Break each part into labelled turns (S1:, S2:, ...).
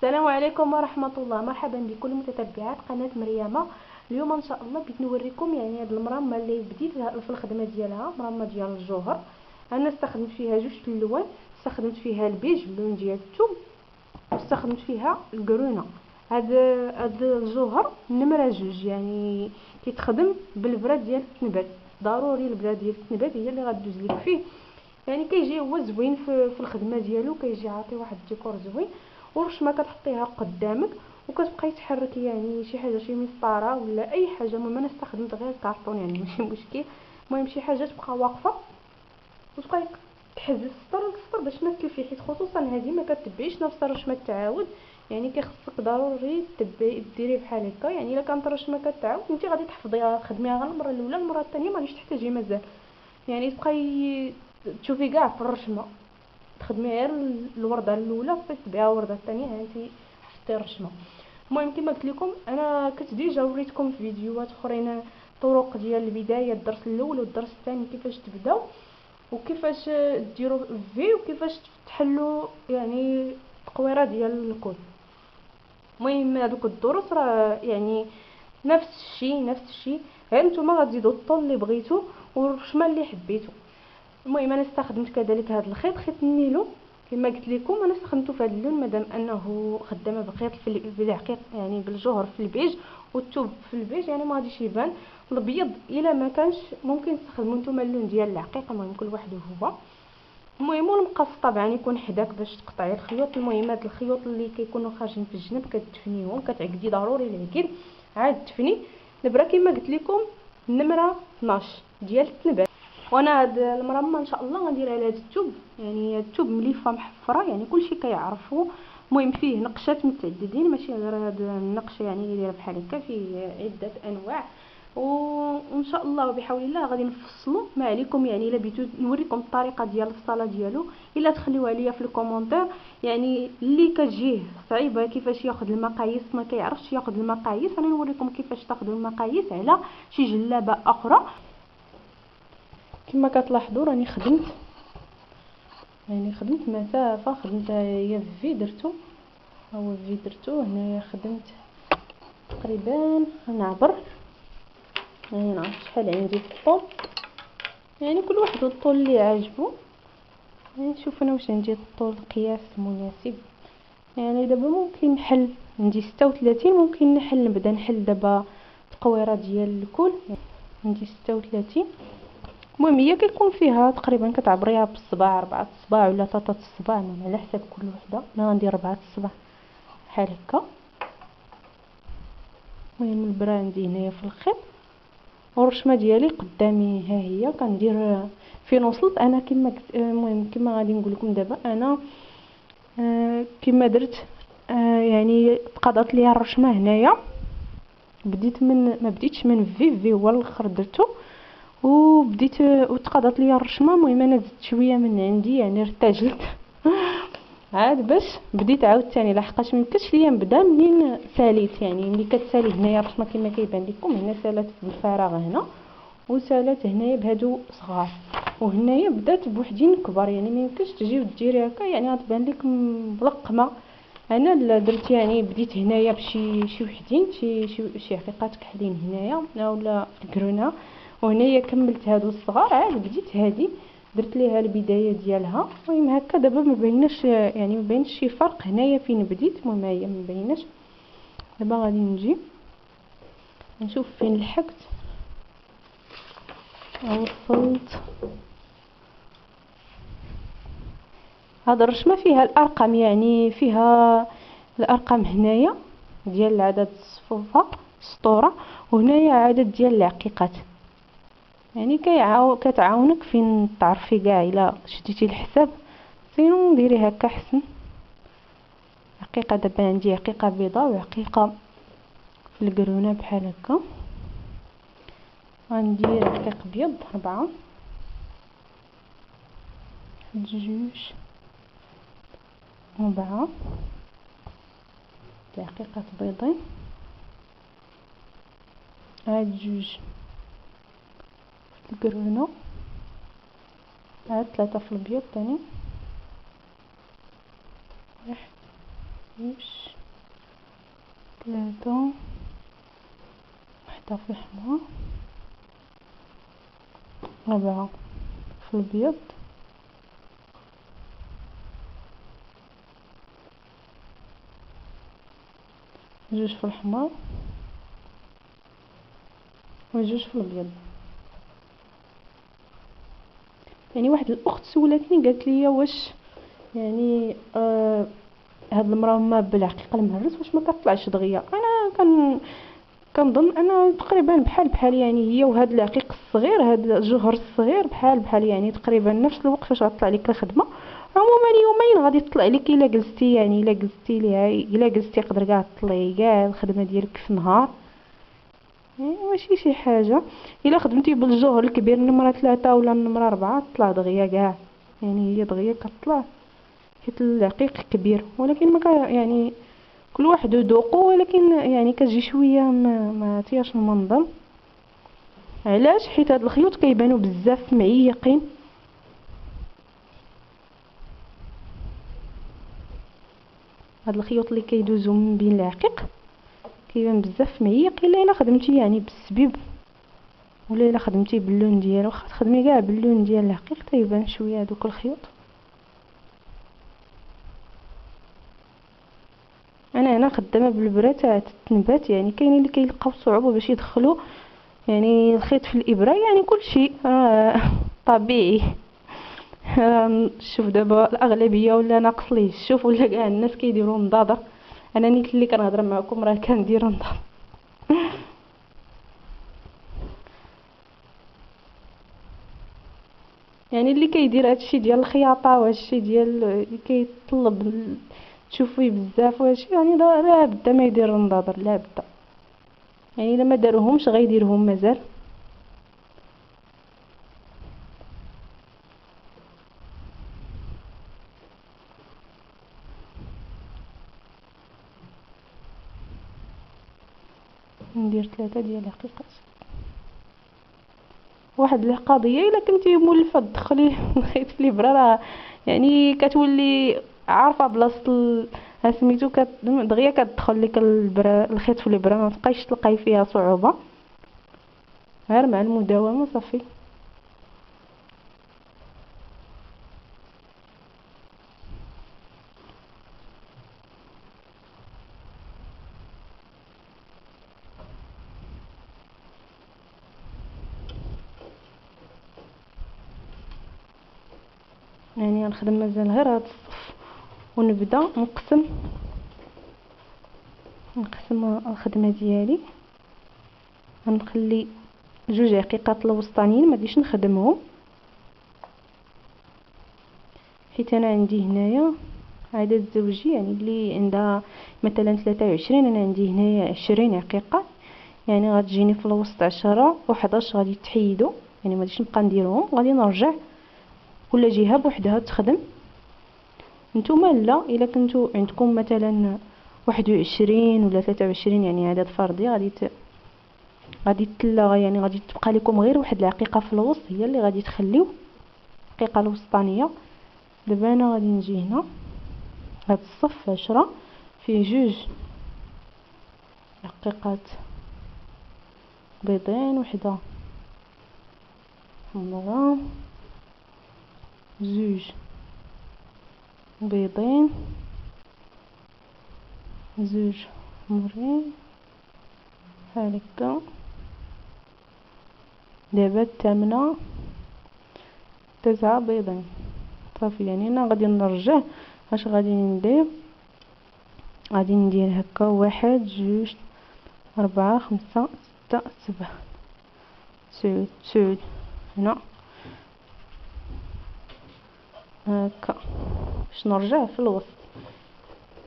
S1: السلام عليكم ورحمة الله. مرحبا بكل متتبعات قناة مريمة. اليوم ان شاء الله بغيت نوريكم يعني هاد المرمى اللي بديت في الخدمه ديالها، مرمى ديال الجوهر. انا استخدمت فيها جوج الالوان، استخدمت فيها البيج اللون ديال الثوم، واستخدمت فيها الكرونه. هاد الجوهر نمره جوج، يعني كيتخدم بالبراد ديال التنبات. ضروري البراد ديال التنبات هي اللي غدوز لك فيه، يعني كيجي هو زوين في الخدمه ديالو، كيجي عاطي واحد الديكور زوين. والرشمه كتحطيها قدامك وكتبقاي تحرك يعني شي حاجه، شي مسطره ولا اي حاجه. المهم انا استخدمت غير الكارطون، يعني ماشي مشكل. المهم شي حاجه تبقى واقفه وتبقاي تحز السطر للسطر باش ما تلفي، حيت خصوصا هذه ما كتبعيش نفس الرشمه التعاود. يعني كيخصك ضروري تبعي ديري بحال هكا. يعني الا كانت الرشمه كتعاود انت غادي تحفظيها، تخدميها غير المره الاولى، المره الثانيه ما غاديش تحتاجي مازال. يعني تبقاي تشوفي كاع في الرشمه، تخدمي غير الورده الاولى تتبعيها الورده الثانيه انت حطي الرشمه. المهم كما قلت لكم انا كنت ديجا وريتكم في فيديوهات اخرين طرق ديال البدايه، الدرس الاول والدرس الثاني كيفاش تبداو وكيفاش ديروا في وكيفاش تحلوا يعني التقويره ديال الكود. المهم هذوك الدروس راه يعني نفس الشيء، غير نتوما غتزيدوا الطول اللي بغيتو والرشمه اللي حبيتو. المهم انا استخدمت كذلك هذا الخيط، خيط النيلو كما قلت لكم. انا استخدمته في هذا اللون مادام انه خدامه بخيط في الحقيقه، يعني بالجوهر في البيج والثوب في البيج، يعني ما غاديش يبان الابيض. الا ما كانش ممكن تستخدموا نتوما اللون ديال العقيقه، المهم كل واحد هو. المهم المقص طبعا يكون حداك باش تقطعي الخيوط. المهم هاد الخيوط اللي كيكونوا خارجين في الجنب كتدفنيهم، كتعقدي ضروري العقد عاد تفني البرا كما قلت لكم النمره 12 ديال التنبات. وانا هاد المرمى ان شاء الله غندير على هاد الثوب، يعني الثوب مليفه محفره يعني كلشي كيعرفو. المهم فيه نقشات متعددين، ماشي غير هاد النقش يعني اللي دايره بحال هكا، فيه عده انواع. وان شاء الله وبحول الله غادي نفصلوا ما عليكم. يعني الا بغيتو نوريكم الطريقه ديال الصاله ديالو، الا تخليوها ليا في الكومونتير. يعني اللي كتجيه صعيبه كيفاش ياخذ المقاييس، ما كيعرفش ياخذ المقاييس، انا نوريكم كيفاش تاخذوا المقاييس على شي جلابه اخرى. كما كتلاحظوا راني خدمت مسافه، خدمتها هي في درتو، هو في درتو هنايا خدمت تقريبا نعبر، يعني نعرف شحال عندي في الطول. يعني كل واحد الطول اللي عاجبو. يعني نشوف انا واش عندي الطول قياس مناسب. يعني دابا ممكن نحل، عندي 36، ممكن نبدا نحل دابا التقويره ديال الكول. عندي 36. المهم هي كيكون فيها تقريبا كتعبريها بالصباع، 4 الصباع ولا 3 الصباع، على حسب كل وحده. انا غندير 4 الصباع بحال هكا. المهم البرا عندي هنايا في الخيط والرشمه ديالي قدامي ها هي كندير فين وصلت انا كما المهم كما غادي نقول لكم دابا انا كما درت. يعني تقاضت ليا الرشمه هنايا، بديت من ما بديتش من في هو الاخر درتو وبديت وتقاضت ليا الرشمه. المهم انا زدت شويه من عندي، يعني ارتجلت عاد باش بديت عاوتاني لحقاش ميمكنش ليا نبدا منين ساليت. يعني ملي كتسالي هنايا الرشمه كما كيبان لكم هنا سالات بالفراغ هنا، وسالات هنايا بهادو صغار، وهنايا بدات بوحدين كبار. يعني ميمكنش تجي وديري هكا، يعني غتبان لك ملقمه. انا لا درت يعني بديت هنايا بشي وحدين، شي حقيقات كحلين هنايا ولا كرونه، وهنايا كملت هادو الصغار. عاد بديت هادي درت ليها البدايه ديالها. المهم هكا دابا ما بيناش، يعني ما بينش شي فرق هنايا فين بديت. المهم هي ما بيناش. دابا غادي نجي نشوف فين لحقت. وصلت هاد الرشمه فيها الارقام، يعني فيها الارقام هنايا ديال عدد الصفوفه السطوره، وهنايا عدد ديال العقيقات. يعني كتعاونك فين تعرفي كاع الا شديتي الحساب. سينو ديري هكا حسن. حقيقه دابا عندي حقيقه بيضاء وحقيقه في القرونه بحال هكا. غندير حقيق ابيض 4، جوج 4 حقيقات بيضين، عاد جوج في القرونه، عاد 3 في الابيض تاني، 1 2 3 وحدة في الحمرا، 4 في الابيض، 2 في الحمرا و2 في الابيض. يعني واحد الاخت سولتني قالت لي واش يعني هاد المراه ما بالحقيقه المهرس واش ما كطلعش دغيا. انا كنظن انا تقريبا بحال يعني هي وهاد العقيق الصغير، هاد الجوهر الصغير بحال يعني تقريبا نفس الوقت فاش غطلع لك الخدمه. عموما يومين غادي تطلع لك الا جلستي، يعني الا جلستي ليها، الا جلستي يقدر كاع تطلعي كاع الخدمه ديالك في نهار، يعني ماشي شي حاجه. الا خدمتي بالجوهر الكبير نمره 3 ولا نمره 4 تطلع دغيا كاع، يعني هي دغيا كتطلع حيت العقيق كبير. ولكن ما يعني كل واحد وذوقه، ولكن يعني كتجي شويه ما عطياش المنظر. علاش؟ حيت هاد الخيوط كيبانوا بزاف معيقين، هاد الخيوط اللي كيدوزو من بين العقيق كيبان بزاف معيق. الا خدمتي يعني بالسبيب ولا الا خدمتي باللون ديالو، واخا تخدمي كاع باللون ديال العقيق تيبان شويه هذوك الخيوط. انا هنا خدامه بالبره تاع التنبات، يعني كاينين اللي كيلقاو صعوبه باش يدخلوا يعني الخيط في الابره، يعني كل شيء طبيعي. شوف دابا الاغلبيه ولا ناقص ليه الشوف، ولا كاع الناس كيديروا نضاضه. انا نيت اللي كنهضر معكم راه كندير نضاض. يعني اللي كيدير هادشي ديال الخياطه وهادشي ديال اللي كيطلب تشوفيه بزاف وهادشي، يعني لا بدا ما يدير نضاضر، لا بدا. يعني الا ما داروهمش غيديرهم مازال. ندير 3 ديال الحقيقات. واحد القضيه الا كنتي مولفه تدخلي الخيط في الابره، راه يعني كتولي عارفه بلاصه سميتو دغيا كتدخل لك الخيط في الابره، ما تبقايش تلقاي فيها صعوبه، غير مع المداومه صافي. يعني غنخدم مازال غير هاد الصف ونبدا نقسم الخدمه ديالي. غنخلي 2 عقيقات الوسطانيين ما غاديش نخدمهم، حيت انا عندي هنايا عدد الزوجي، يعني اللي عندها مثلا 23 انا عندي هنايا 20 عقيقه، يعني غتجيني في الوسط 10 و11 غادي تحيدوا، يعني ما غاديش نبقى نديرهم، غادي نرجع كل جهه بوحدها تخدم. نتوما لا، الا كنتو عندكم مثلا 21 ولا 23 يعني عدد فردي، غادي تلغى، يعني غادي تبقى لكم غير واحد العقيقه في الوسط هي اللي غادي تخليو العقيقه الوسطانيه. دابا انا غادي نجي هنا هاد الصف 10 فيه 2 عقيقات بيضين، وحده حمراء، 2 بيضين، 2 حمرين بحال هكا. دابا الثامنه 9 بيضين صافي. يعني انا غادي نرجع اش غادي ندير، غادي ندير هكا 1 2 4 5 6 7 9 هنا هكا باش نرجع في الوسط.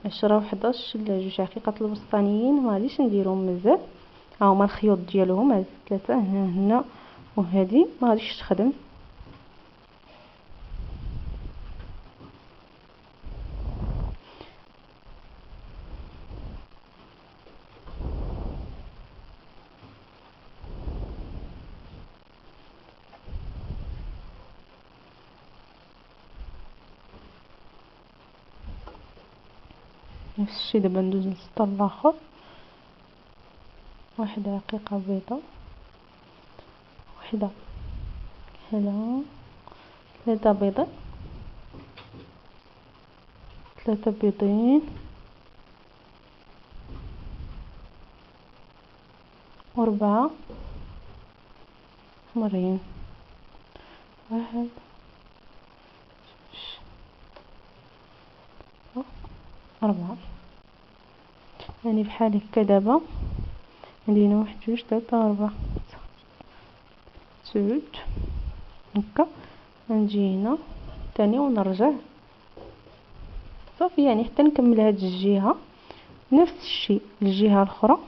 S1: 10 و11 لا 2 عقيقات الوسطانيين ما غاديش نديرهم مازال، ها هما الخيوط ديالهم، هاد 3 هنا وهذه ما غاديش تخدم. نفس الشيء دابا ندوز للسطر الاخر، واحدة عقيقة بيضة، واحدة كحلة، 3 بيضات، 3 بيضين، 4 حمرين، 1 2 4. يعني بحال هكا. دابا عندنا 1 2 3 4 9 هكا. نجي هنا تاني ونرجع صافي، يعني حتى نكمل هاد الجهة نفس الشيء الجهة الاخرى.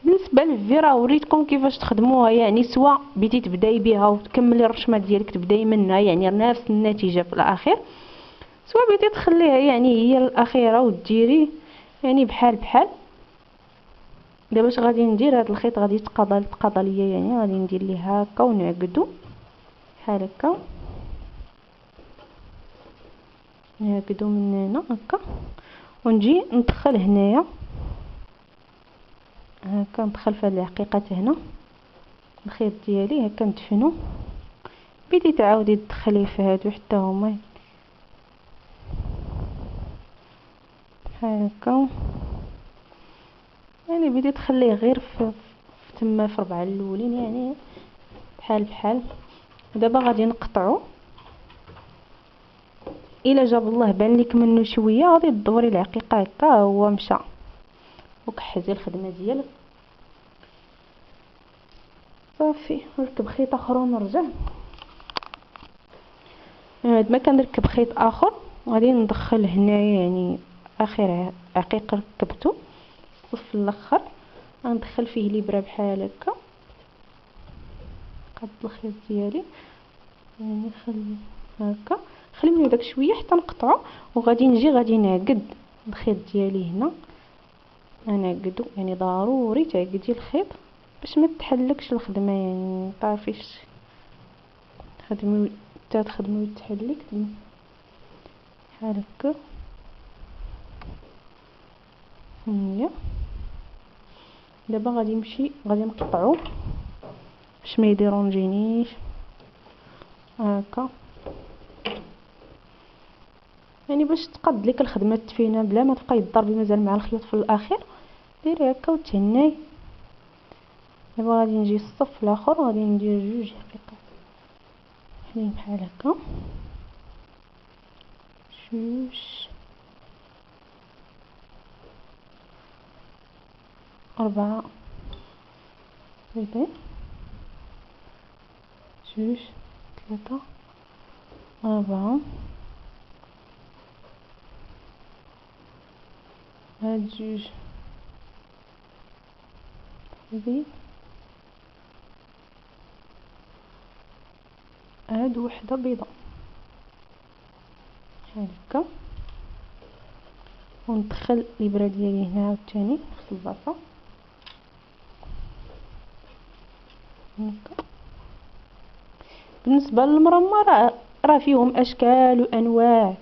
S1: بالنسبه للفي راه وريتكم كيفاش تخدموها، يعني سواء بديتي تبداي بها وتكملي الرشمه ديالك تبداي منها يعني نفس النتيجه في الاخير، سواء بديتي تخليها يعني هي الاخيره وديري يعني بحال بحال. دابا اش غادي ندير؟ هذا الخيط غادي يتقاضى ليا، يعني غادي ندير ليه هكا ونعقدو بحال هكا، نعقدو من هنا هكا ونجي ندخل هنايا هكا، ندخل في هاد العقيقات هنا الخيط ديالي هكا ندفنو. بديتي تعاودي تدخلي في هادو حتى هما بحال هكا، يعني بديتي تخليه غير في تما في 4 الاولين يعني بحال بحال. دابا غادي نقطعو، الا جاب الله بان لك منه شويه غادي تدوري العقيقه هكا هو مشى، وكحزي الخدمه ديالك صافي. نركب خيط اخر ونرجع. بعد ما كنركب خيط اخر غادي ندخل هنايا يعني اخر عقيق ركبته الصف الاخر، غندخل فيه الابره بحال هكا، قد الخيط ديالي يعني نخلي هكا، خلي منو داك شويه حتى نقطعو، وغادي نجي غادي نعقد الخيط ديالي هنا، نعقدو يعني ضروري تعقدي الخيط باش ما تحلكش الخدمه، يعني مطافيش تخدمي حتى تخدمي وتحلك بحال هكا. هي دابا غادي نمشي غادي نقطعو باش ما يديرونجينيش هكا، يعني باش تقاد لك الخدمه التفينه بلا ما تبقاي تضربي مازال مع الخيوط في الاخير، ديري هكا وتهناي. دابا غادي نجي الصف الاخر غادي ندير 2 حقيقات حلين بحال هكا، 2 4 بيضين، 2 3 4 هاد 2 بيض، هاد وحده بيضه بحال هكا، وندخل الابره ديالي هنا عاوتاني نفس البلاصه هكا. بالنسبه للمرمى راه فيهم اشكال وانواع،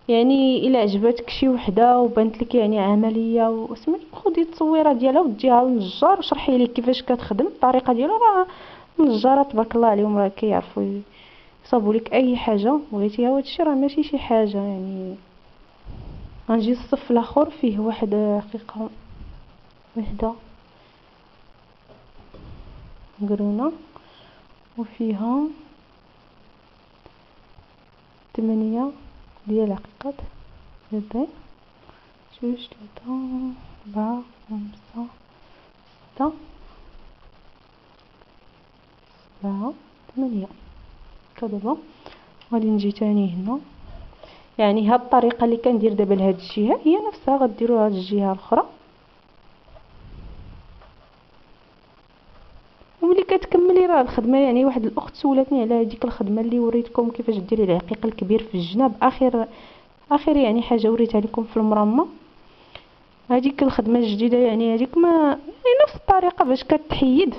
S1: يعني الا عجبتك شي وحده وبانت لك يعني عمليه وسميتو خدي التصويره ديالها وديها للنجار وشرحي ليه كيفاش كتخدم الطريقه ديالها، راه النجارات تبارك الله عليهم راه كيعرفوا يصاوبوا لك اي حاجه بغيتيها. وهادشي راه ماشي شي حاجه يعني. غنجي الصف الاخر فيه واحد حقيقه وحده مقرونه وفيها 8 ديال العقيقات بيضين، 2 3 4 5 6 7 8. دابا غادي نجي تاني هنا، يعني هاد الطريقه اللي كندير دابا لهاد الجهه هي نفسها غديروا هاد الجهه الاخرى. وملي كتكملي راه الخدمه، يعني واحد الاخت سولتني على هذيك الخدمه اللي وريتكم كيفاش ديري العقيق الكبير في الجناب، اخر يعني حاجه وريتها لكم في المرمى. هذيك الخدمه الجديده يعني هذيك ما يعني نفس الطريقه باش كتحيد،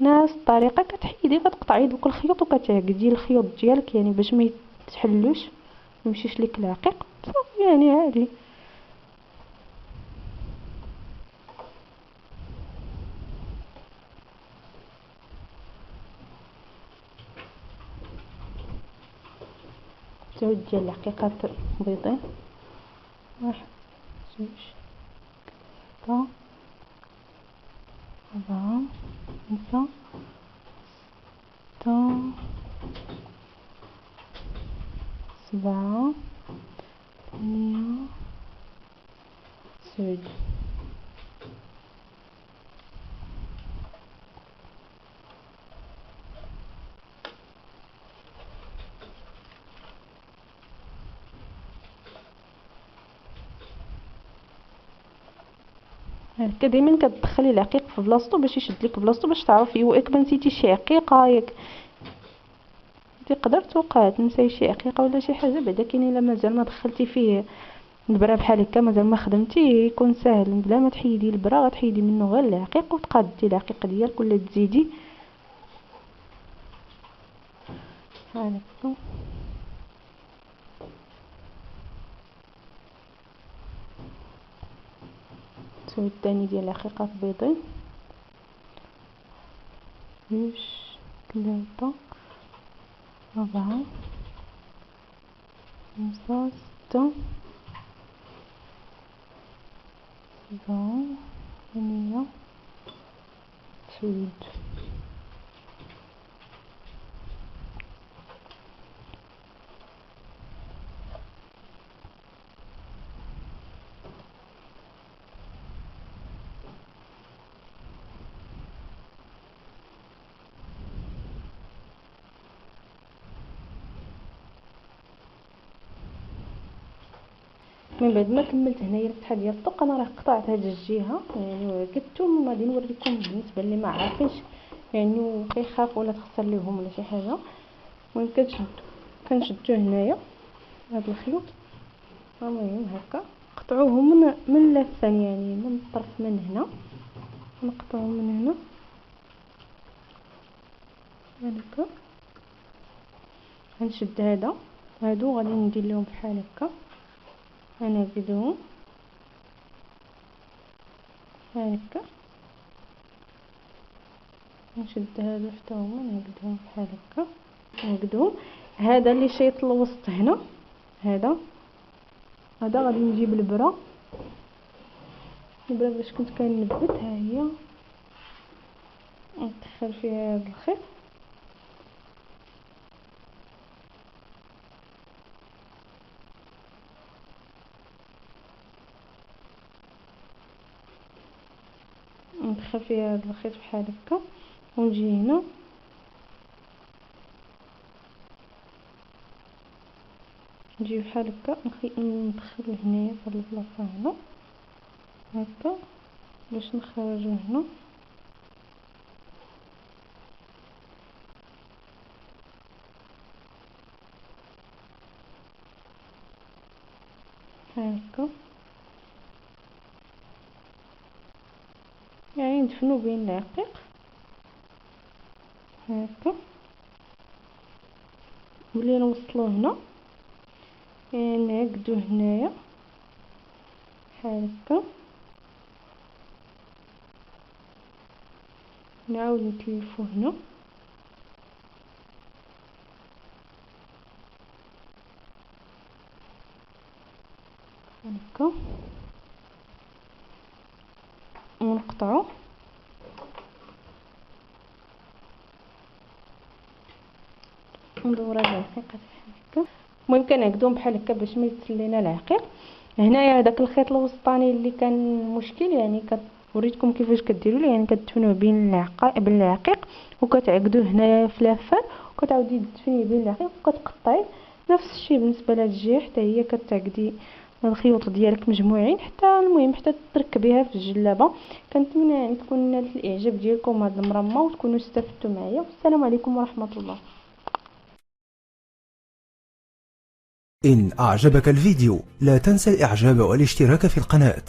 S1: نفس الطريقه كتحيدي كتقطعي دوك الخيوط وكتعقدي الخيوط ديالك يعني باش ما يتحلوش يمشيش لك العقيق صافي يعني عادي. زوج ديال العقيقات بيضين، واحد جوج ثلاثة أربعة خمسة ستة سبعة ثمانية زوج. هكا دائما كتدخلي العقيق في بلاصتو باش يشد لك بلاصتو باش تعرفي. واك ما نسيتي شي عقيقه، ياك تقدر توقع تنساي شي عقيقه ولا شي حاجه بعدا، كاين الا مازال ما دخلتي فيه البرا بحال هكا، مازال ما خدمتيه، يكون ساهل. بلا ما تحيدي البرا غتحيدي منه غير العقيق وتقادي العقيق ديالك ولا تزيدي بحال هكا. السويد الثاني ديال العقيقات بيضين، جوج ثلاثة أربعة خمسة ستة سبعة ثمانية سويد. من بعد ما كملت هنايا الفتحه ديال الطوق، انا راه قطعت هاد الجهه يعني وعقدتهم. غادي نوريكم بالنسبه اللي ما عارفينش يعني وكيخافوا ولا تخسر ليهم ولا شي حاجه. المهم كنشدو هنايا هاد الخيوط، المهم هكا قطعوه من لافان يعني من الطرف من هنا، نقطعوه من هنا هكا. غنشد هادو غادي ندير لهم بحال هكا، انا نزيدهم بحال هكا، نشد هادو حتى هما نعقدهم بحال هكا، نعقدهم. هذا اللي شيط الوسط هنا، هذا غادي نجيب البرا باش كنت كنلبت، ها هي ندخل فيها هذا الخيط ندخل فيها هذا الخيط بحال هكا، ونجي هنا نجي بحال هكا ندخل هنايا في البلاصه هنا هكا باش نخرجو هنا هكا، يعني ندفنو بين العقيق هكا. ملي نوصلو هنا نعقدو هنايا بحال هكا، نعاود نتلفو هنا هكا ونقطعو ندور هاد العقيقات بحال هكا. المهم كنعقدوهم بحال هكا باش ما يتسلينا العقيق. هنايا هذاك الخيط الوسطاني اللي كان مشكل يعني وريتكم كيفاش كديروا له، يعني كتدفنوه بين العقيق وكتعقدوه هنايا في لافه، وكتعاودي تدفنيه بين العقيق وكتقطعي. نفس الشيء بالنسبه لهاد الجهه حتى هي كتعقدي الخيوط ديالك مجموعين حتى المهم حتى تركبيها في الجلابه. كنتمنى يعني تكون نالت الاعجاب ديالكم هاد المرمى وتكونوا استفدتوا معايا، والسلام عليكم ورحمه الله.
S2: إن أعجبك الفيديو لا تنسى الإعجاب والاشتراك في القناة.